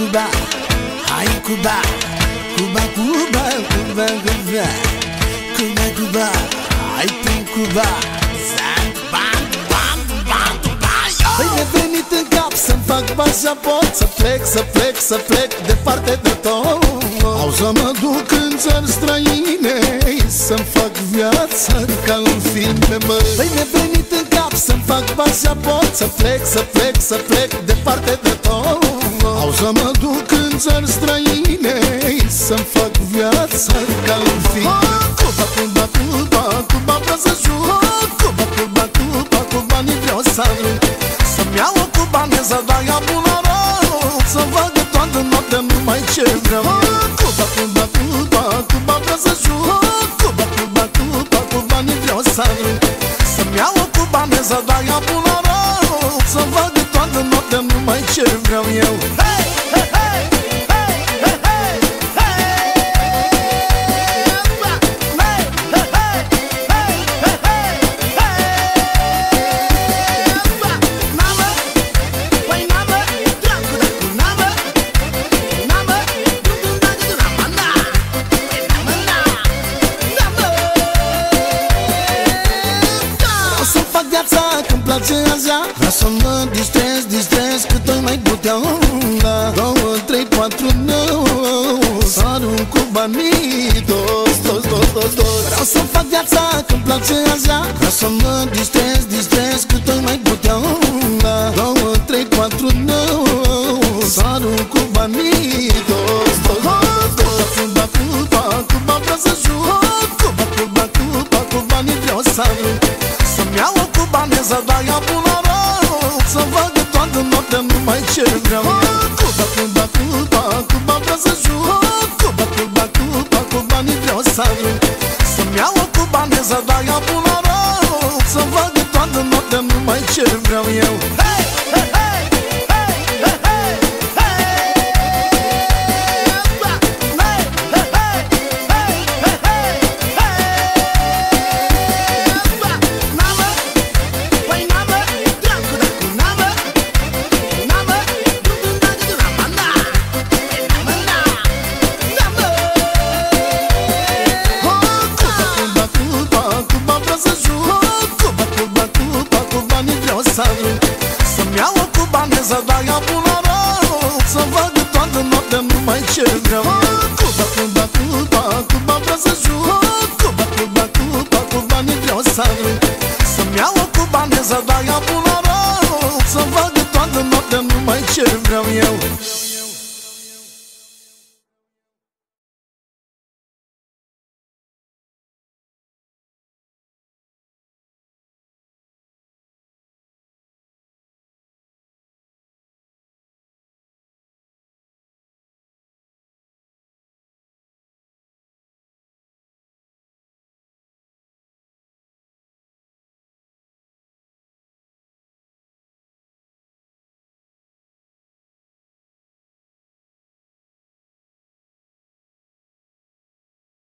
Cuba, hai Cuba, Cuba, Cuba, Cuba, Cuba, Cuba, Cuba, hai prin Cuba. Păi nevenit în cap să-mi fac pașaport, să plec, să plec, să plec departe de tot. Au să mă duc în țări străine, să-mi fac viața ca un film pe mări. Păi nevenit în cap să-mi fac pașaport, să plec, să plec, să plec departe de tot. Au să mă duc în țări străine, să-mi fac viața ca un film. Cuba, Cuba, Cuba, Cuba, vreau să joc. Cuba, Cuba, Cuba, Cuba, ni vreau să arunc. Să-mi iau o cubaneză, dar ea bună rău, să vadă toată noaptea numai ce vreau. Cuba, Cuba, Cuba, Cuba, vreau să joc. Cuba, Cuba, Cuba, Cuba, ni vreau să arunc. Să-mi iau o cubaneză, dar ea bună rău, să vadă toată noaptea numai ce vreau eu. Hey, hey, hey, hey, hey, hey, că-mi place așa. Vreau să mă distrez, distrez cât o mai putea. 2, 3, 4, 9, să arunc cu banii, dos, dos, dos, dos, dos. Vreau să fac viața că-mi place așa. Vreau să mă distrez, distrez cât o mai putea. 2, 3, 4, 9, să arunc cu banii, dos, dos, dos, dos. Cuba, Cuba, Cuba, vreau să joc. Cuba, Cuba, Cuba, Cuba, ni vreau să arunc. Să-mi iau o cubaneză, dar ea bună rău, să vadă toată noaptea numai ce vreau. Cuba, Cuba, Cuba, Cuba, vreau să joc. Cuba, Cuba, Cuba, Cuba, ni vreau să arunc. Să-mi iau o cubaneză, dar ea bună rău, să vadă toată noaptea numai ce vreau eu. Hey!